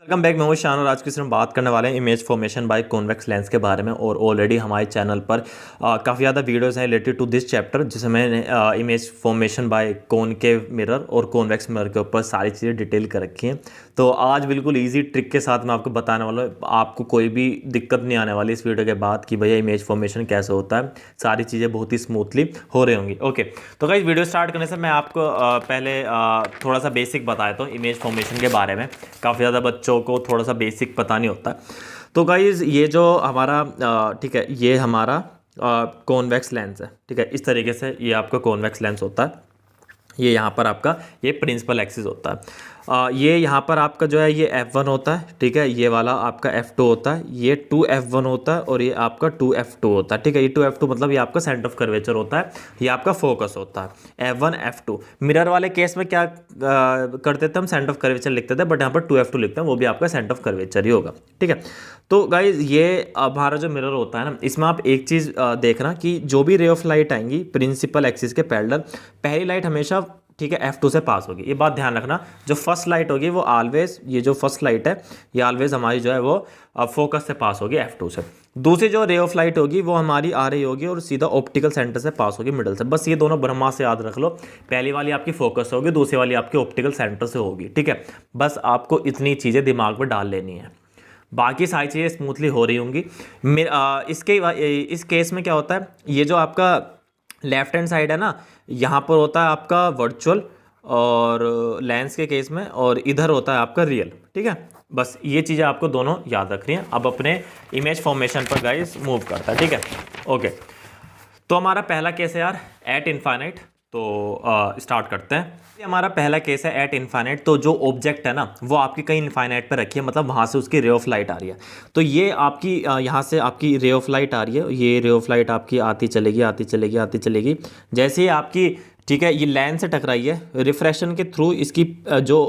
Welcome back. मैं हूं शान और आज की हम बात करने वाले हैं image formation by convex lens के बारे में। और ऑलरेडी हमारे चैनल पर काफ़ी ज़्यादा वीडियोस हैं रिलेटेड टू दिस चैप्टर, जिसमें मैंने image formation by concave mirror और कॉन्वेक्स मिरर के ऊपर सारी चीज़ें डिटेल कर रखी हैं। तो आज बिल्कुल ईजी ट्रिक के साथ मैं आपको बताने वाला हूँ। आपको कोई भी दिक्कत नहीं आने वाली इस वीडियो के बाद कि भैया इमेज फॉर्मेशन कैसे होता है। सारी चीज़ें बहुत ही स्मूथली हो रही होंगी। ओके, तो गाइस वीडियो स्टार्ट करने से मैं आपको पहले थोड़ा सा बेसिक बता देता हूँ इमेज फॉर्मेशन के बारे में। काफ़ी ज़्यादा बच्चों को थोड़ा सा बेसिक पता नहीं होता। तो गाइज ये जो हमारा ठीक है, ये हमारा कॉन्वेक्स लेंस है। ठीक है, इस तरीके से ये आपका कॉन्वेक्स लेंस होता है। ये यहाँ पर आपका ये प्रिंसिपल एक्सिस होता है। ये यहाँ पर आपका जो है ये F1 होता है। ठीक है, ये वाला आपका F2 होता है, ये 2F1 होता है और ये आपका 2F2 होता है। ठीक है, ये 2F2 मतलब ये आपका सेंटर ऑफ कर्वेचर होता है, ये आपका फोकस होता है F1 F2। मिरर वाले केस में क्या करते थे हम, सेंटर ऑफ कर्वेचर लिखते थे, बट यहाँ पर 2F2 लिखते हैं, वो भी आपका सेंटर ऑफ कर्वेचर ही होगा। ठीक है, तो गाइज ये हमारा जो मिरर होता है ना, इसमें आप एक चीज़ देखना कि जो भी रे ऑफ लाइट आएंगी प्रिंसिपल एक्सिस के पैरेलल, पहली लाइट हमेशा ठीक है F2 से पास होगी। ये बात ध्यान रखना। जो फर्स्ट लाइट होगी वो ऑलवेज, ये जो फर्स्ट लाइट है ये ऑलवेज हमारी जो है वो फोकस से पास होगी F2 से। दूसरी जो रे ऑफ लाइट होगी वो हमारी आ रही होगी और सीधा ऑप्टिकल सेंटर से पास होगी मिडल से। बस ये दोनों ब्रह्मा से याद रख लो। पहली वाली आपकी फोकस होगी, दूसरी वाली आपकी ऑप्टिकल सेंटर से होगी। ठीक है, बस आपको इतनी चीज़ें दिमाग में डाल लेनी है, बाकी सारी चीज़ें स्मूथली हो रही होंगी। इस केस में क्या होता है, ये जो आपका लेफ्ट हैंड साइड है ना, यहाँ पर होता है आपका वर्चुअल और लेंस के केस में, और इधर होता है आपका रियल। ठीक है, बस ये चीज़ें आपको दोनों याद रखनी है। अब अपने इमेज फॉर्मेशन पर गाइस मूव करता है। ठीक है, ओके, तो हमारा पहला केस है यार एट इनफाइनाइट। तो स्टार्ट करते हैं। ये हमारा पहला केस है एट इनफाइनाइट। तो जो ऑब्जेक्ट है ना वो आपकी कहीं इनफाइनाइट पर रखी है, मतलब वहाँ से उसकी रे ऑफ लाइट आ रही है। तो ये आपकी यहाँ से आपकी रे ऑफ लाइट आ रही है, ये रे ऑफ लाइट आपकी आती चलेगी आती चलेगी आती चलेगी। जैसे ही आपकी ठीक है ये लेंस से टकराई है, रिफ्रैक्शन के थ्रू इसकी जो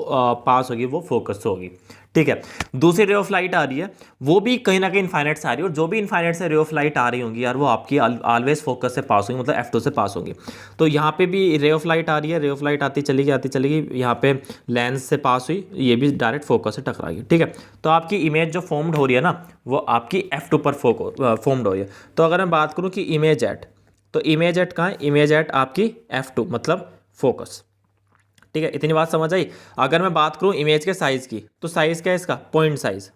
पास होगी वो फोकस से होगी। ठीक है, दूसरी रे ऑफ लाइट आ रही है, वो भी कहीं ना कहीं इनफाइनाइट से आ रही है, और जो भी इनफाइनाइट से रे ऑफ लाइट आ रही होंगी यार वो आपकी ऑलवेज फोकस से पास होंगी, मतलब F2 से पास होंगी। तो यहाँ पे भी रे ऑफ लाइट आ रही है, रे ऑफ लाइट आती चलेगी, यहाँ पे लेंस से पास हुई, ये भी डायरेक्ट फोकस से टकराएगी। ठीक है, तो आपकी इमेज जो फॉर्म्ड हो रही है ना वो आपकी F2 पर फॉर्म्ड हो रही है। तो अगर मैं बात करूँ कि इमेज एट, तो इमेज एट कहाँ है, इमेज एट आपकी F2 मतलब फोकस। ठीक है, इतनी बात समझ आई। अगर मैं बात करूं इमेज के साइज की, तो साइज क्या है इसका, पॉइंट साइज।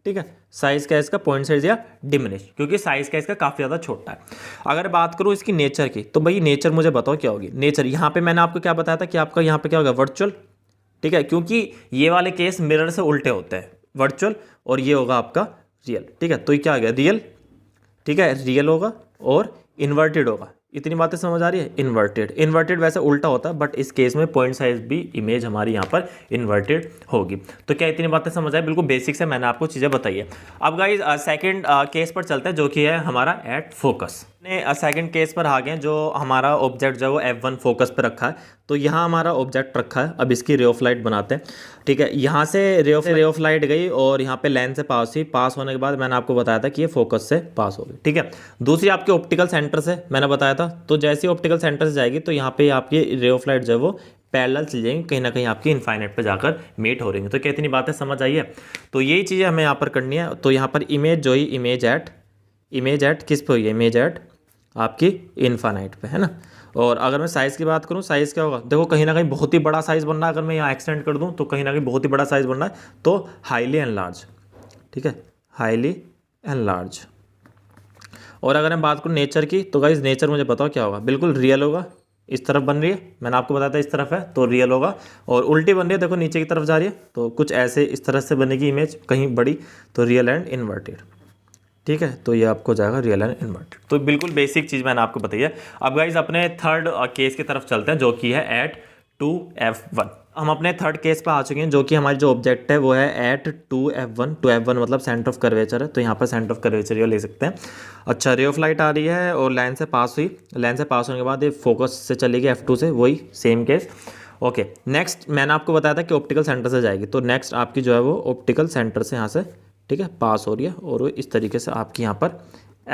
ठीक है, साइज क्या है इसका, पॉइंट साइज या डिमिनिश, क्योंकि साइज क्या इसका काफ़ी ज़्यादा छोटा है। अगर बात करूं इसकी नेचर की, तो भाई नेचर मुझे बताओ क्या होगी नेचर। यहाँ पे मैंने आपको क्या बताया था कि आपका यहाँ पे क्या होगा, वर्चुअल। ठीक है, क्योंकि ये वाले केस मिरर से उल्टे होते हैं, वर्चुअल, और ये होगा आपका रियल। ठीक है, तो ये क्या आ गया, रियल। ठीक है, रियल होगा और इन्वर्टेड होगा। इतनी बातें समझ आ रही है। इन्वर्टेड, इन्वर्टेड वैसे उल्टा होता है, बट इस केस में पॉइंट साइज भी इमेज हमारी यहाँ पर इन्वर्टेड होगी। तो क्या इतनी बातें समझ आए, बिल्कुल बेसिक से मैंने आपको चीज़ें बताई है। अब गाइज सेकंड केस पर चलते हैं, जो कि है हमारा एट फोकस। सेकंड केस पर आ गए, जो हमारा ऑब्जेक्ट जो है वो F1 फोकस पर रखा है। तो यहाँ हमारा ऑब्जेक्ट रखा है, अब इसकी रे ऑफ लाइट बनाते हैं। ठीक है, यहाँ से रे ऑफ लाइट गई और यहाँ पे लेंस से पास हुई, पास होने के बाद मैंने आपको बताया था कि ये फोकस से पास हो गई। ठीक है, दूसरी आपके ऑप्टिकल सेंटर से मैंने बताया था, तो जैसे ही ऑप्टिकल सेंटर से जाएगी तो यहाँ पे आपकी रे ऑफ लाइट जो है वो पैरेलल चल जाएंगी, कहीं ना कहीं आपकी इनफाइनाइट पे जाकर मीट हो रही है। तो क्या इतनी बातें समझ आई है। तो यही चीज़ें हमें यहाँ पर करनी है। तो यहाँ पर इमेज जो ही इमेज एट किस पे हुई है, इमेज एट आपकी इनफाइनाइट पे है ना। और अगर मैं साइज़ की बात करूँ, साइज़ क्या होगा, देखो कहीं ना कहीं बहुत ही बड़ा साइज़ बनना है। अगर मैं यहाँ एक्सटेंड कर दूँ तो कहीं ना कहीं बहुत ही बड़ा साइज़ बनना है, तो हाईली एनलार्ज। ठीक है, हाईली एनलार्ज। और अगर मैं बात करूँ नेचर की, तो गाइस नेचर मुझे बताओ क्या होगा, बिल्कुल रियल होगा। इस तरफ बन रही है, मैंने आपको बताया था इस तरफ है तो रियल होगा, और उल्टी बन रही है, देखो नीचे की तरफ जा रही है, तो कुछ ऐसे इस तरह से बनेगी इमेज, कहीं बड़ी तो रियल एंड इन्वर्टेड। ठीक है, तो ये आपको जाएगा रियल एंड इन्वर्टेड। तो बिल्कुल बेसिक चीज़ मैंने आपको बताई है। अब गाइज अपने थर्ड केस की तरफ चलते हैं, जो कि है एट 2F1। हम अपने थर्ड केस पे आ चुके हैं, जो कि हमारी जो ऑब्जेक्ट है वो है एट 2F1। 2F1 मतलब सेंटर ऑफ कर्वेचर है, तो यहाँ पर सेंटर ऑफ कर्वेचर ये ले सकते हैं। अच्छा, रे ऑफ लाइट आ रही है और लाइन से पास हुई, लाइन से पास होने के बाद ये फोकस से चलेगी F2 से, वही सेम केस। ओके, नेक्स्ट मैंने आपको बताया था कि ऑप्टिकल सेंटर से जाएगी, तो नेक्स्ट आपकी जो है वो ऑप्टिकल सेंटर से यहाँ से ठीक है पास हो रही है, और वो इस तरीके से आपकी यहाँ पर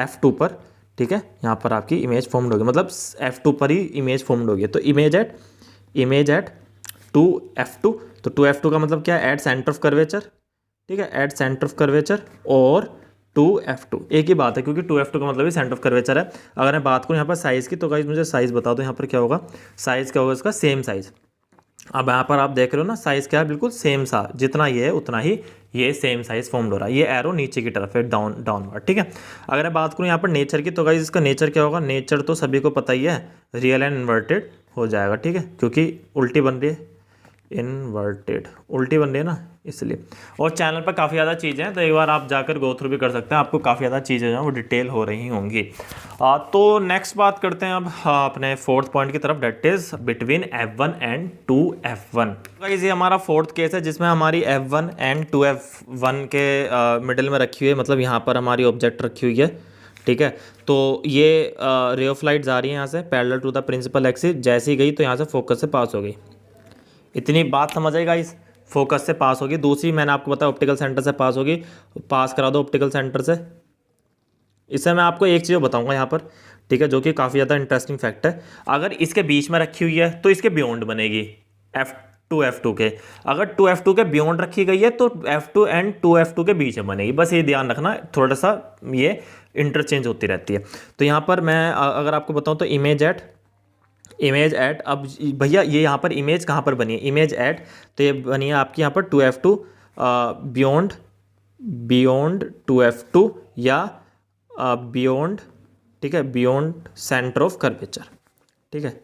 F2 पर ठीक है यहाँ पर आपकी इमेज फॉर्म्ड होगी, मतलब F2 पर ही इमेज फॉर्म्ड होगी। तो इमेज एट 2F2, तो 2F2 का मतलब क्या है, एट सेंटर ऑफ कर्वेचर। ठीक है, एट सेंटर ऑफ कर्वेचर और 2f2, एक ही बात है क्योंकि 2f2 का मतलब ही सेंटर ऑफ कर्वेचर है। अगर मैं बात करूँ यहाँ पर साइज़ की, तो गाइस मुझे साइज़ बता दो यहाँ पर क्या होगा, साइज़ क्या होगा इसका, सेम साइज़। अब यहाँ पर आप देख रहे हो ना, साइज़ क्या है, बिल्कुल सेम सा, जितना ये है उतना ही ये सेम साइज़ फॉर्म्ड हो रहा है। ये एरो नीचे की तरफ है, डाउनवर्ड, ठीक है। अगर मैं बात करूँ यहाँ पर नेचर की, तो गाइस इसका नेचर क्या होगा, नेचर तो सभी को पता ही है, रियल एंड इन्वर्टेड हो जाएगा, ठीक है, क्योंकि उल्टी बन रही है, इन्वर्टेड उल्टी बन रही है ना, इसलिए। और चैनल पर काफ़ी ज़्यादा चीज़ें हैं, तो एक बार आप जाकर गो थ्रू भी कर सकते हैं, आपको काफ़ी ज़्यादा चीज़ें जो हैं वो डिटेल हो रही होंगी। तो नेक्स्ट बात करते हैं अब अपने फोर्थ पॉइंट की तरफ, that is between F1 and 2F1। Guys ये हमारा फोर्थ केस है जिसमें हमारी F1 एंड 2F1 के मिडिल में रखी हुई है, मतलब यहाँ पर हमारी ऑब्जेक्ट रखी हुई है, ठीक है। तो ये रे ऑफ लाइट जा रही है यहाँ से parallel to the principal axis, जैसे ही गई तो यहाँ से फोकस से पास हो गई। इतनी बात समझ आएगा, इस फोकस से पास होगी। दूसरी मैंने आपको बताया ऑप्टिकल सेंटर से पास होगी, पास करा दो ऑप्टिकल सेंटर से। इससे मैं आपको एक चीज़ बताऊंगा यहाँ पर, ठीक है, जो कि काफ़ी ज़्यादा इंटरेस्टिंग फैक्ट है। अगर इसके बीच में रखी हुई है तो इसके बियॉन्ड बनेगी F2 के, अगर 2F2 के बियॉन्ड रखी गई है तो F2 एंड 2F2 के बीच में बनेगी। बस ये ध्यान रखना, थोड़ा सा ये इंटरचेंज होती रहती है। तो यहाँ पर मैं अगर आपको बताऊँ तो इमेज एट, अब भैया ये यहाँ पर इमेज कहाँ पर बनी है, इमेज एट, तो ये बनी है आपकी यहाँ पर 2F2 बियॉन्ड 2F2 या बियॉन्ड, ठीक है, बियॉन्ड सेंटर ऑफ कर्वेचर, ठीक है,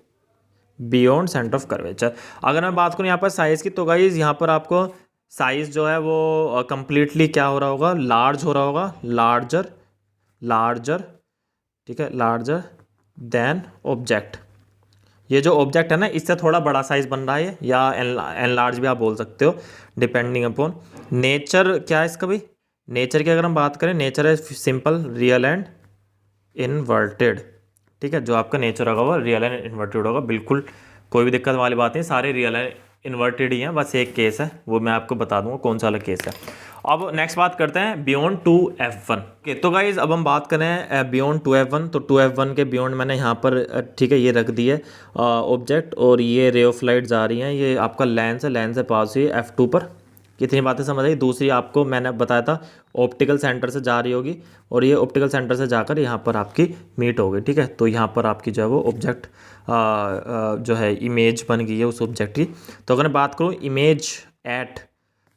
बियॉन्ड सेंटर ऑफ कर्वेचर। अगर मैं बात करूँ यहाँ पर साइज़ की, तो गाइस यहाँ पर आपको साइज़ जो है वो कंप्लीटली क्या हो रहा होगा, लार्ज हो रहा होगा, लार्जर, ठीक है, लार्जर देन ऑब्जेक्ट। ये जो ऑब्जेक्ट है ना, इससे थोड़ा बड़ा साइज बन रहा है, या एनलार्ज भी आप बोल सकते हो, डिपेंडिंग अपॉन नेचर। क्या है इसका भाई, नेचर की अगर हम बात करें, नेचर है सिंपल, रियल एंड इन्वर्टेड, ठीक है। जो आपका नेचर होगा वो रियल एंड इन्वर्टेड होगा, बिल्कुल कोई भी दिक्कत वाली बात नहीं, सारे रियल एंड इन्वर्टेड ही हैं, बस एक केस है वो मैं आपको बता दूंगा कौन सा अलग केस है। अब नेक्स्ट बात करते हैं बियॉन्ड 2F1 के। तो गाइज अब हम बात करें बियॉन्ड 2F1, तो 2F1 के बियॉन्ड मैंने यहाँ पर ठीक है ये रख दी है ऑब्जेक्ट, और ये रे ऑफ लाइट जा रही हैं, ये आपका लेंस है, लेंस से पास हुई है F2 पर। कितनी बातें समझ आई। दूसरी आपको मैंने बताया था ऑप्टिकल सेंटर से जा रही होगी, और ये ऑप्टिकल सेंटर से जाकर यहाँ पर आपकी मीट होगी, ठीक है। तो यहाँ पर आपकी जो है वो ऑब्जेक्ट जो है इमेज बन गई है उस ऑब्जेक्ट की। तो अगर मैं बात करूँ इमेज एट,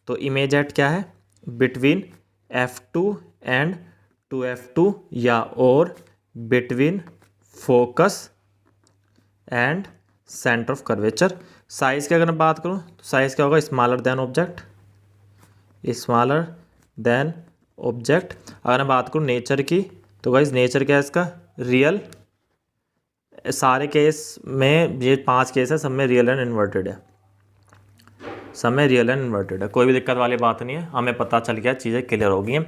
तो इमेज एट क्या है, बिटवीन F2 एंड 2F2 या और between focus and centre of curvature. Size की अगर मैं बात करूँ तो साइज़ क्या होगा, smaller than object, smaller than object. अगर मैं बात करूँ नेचर की, तो गाइस नेचर क्या है इसका, रियल। सारे केस में ये 5 केस है, सब में रियल एंड इन्वर्टेड है, सब में रियल एंड इन्वर्टेड है, कोई भी दिक्कत वाली बात नहीं है, हमें पता चल गया, चीज़ें क्लियर हो गई हैं।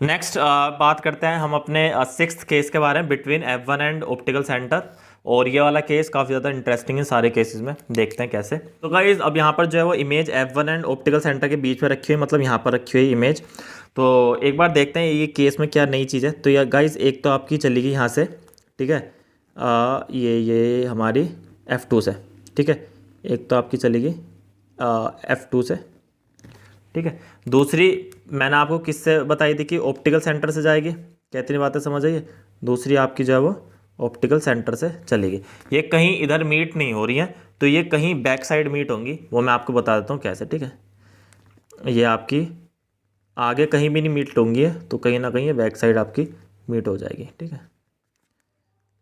नेक्स्ट बात करते हैं हम अपने 6th केस के बारे में, between F1 and optical centre. और ये वाला केस काफ़ी ज़्यादा इंटरेस्टिंग है सारे केसेस में, देखते हैं कैसे। तो गाइस अब यहाँ पर जो है वो image F1 and optical centre के बीच में रखी हुई, मतलब यहाँ पर रखी हुई इमेज। तो एक बार देखते हैं ये केस में क्या नई चीज़ है। तो ये गाइस एक तो आपकी चली गई यहाँ से, ठीक है, ये हमारी F2 से, ठीक है, एक तो आपकी चली गई F2 से, ठीक है। दूसरी मैंने आपको किससे बताई थी कि ऑप्टिकल सेंटर से जाएगी, कितनी बातें समझ आई। दूसरी आपकी जो है वो ऑप्टिकल सेंटर से चलेगी, ये कहीं इधर मीट नहीं हो रही है, तो ये कहीं बैक साइड मीट होंगी, वो मैं आपको बता देता हूँ कैसे, ठीक है। ये आपकी आगे कहीं भी नहीं मीट होंगी है, तो कहीं ना कहीं ये बैक साइड आपकी मीट हो जाएगी, ठीक है,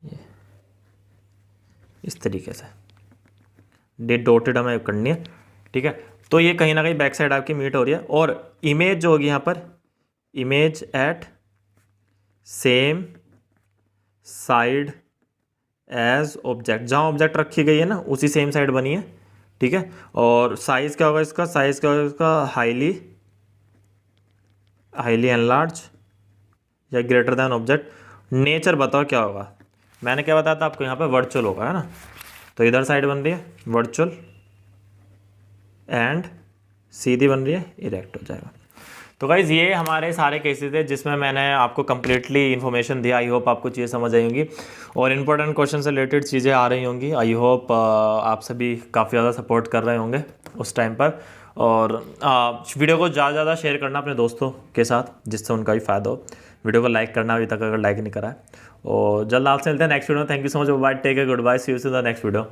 ये इस तरीके से डॉटेड हमें करनी है, ठीक है। तो ये कहीं ना कहीं बैक साइड आपकी मीट हो रही है, और इमेज जो होगी यहाँ पर, image at same side as object, जहाँ ऑब्जेक्ट रखी गई है ना उसी सेम साइड बनी है, ठीक है। और साइज़ क्या होगा इसका, साइज़ क्या होगा इसका, हाईली एनलार्ज या ग्रेटर दैन ऑब्जेक्ट। नेचर बताओ क्या होगा, मैंने क्या बताया था आपको, यहाँ पे वर्चुअल होगा, है ना। तो इधर साइड बन रही है वर्चुअल एंड सीधी बन रही है इरेक्ट हो जाएगा। तो गाइज़ ये हमारे सारे केसेस थे जिसमें मैंने आपको कम्प्लीटली इन्फॉर्मेशन दिया। आई होप आपको चीज़ें समझ आई होंगी और इंपॉर्टेंट क्वेश्चन से रिलेटेड चीज़ें आ रही होंगी। आई होप आप सभी काफ़ी ज़्यादा सपोर्ट कर रहे होंगे उस टाइम पर। और वीडियो को ज़्यादा से ज़्यादा शेयर करना अपने दोस्तों के साथ जिससे उनका भी फ़ायदा हो। वीडियो को लाइक करना अभी तक अगर लाइक नहीं करा है। और जल्द आपसे मिलते हैं नेक्स्ट वीडियो में। Thank you so much, bye, take care, good bye, see you in the next video.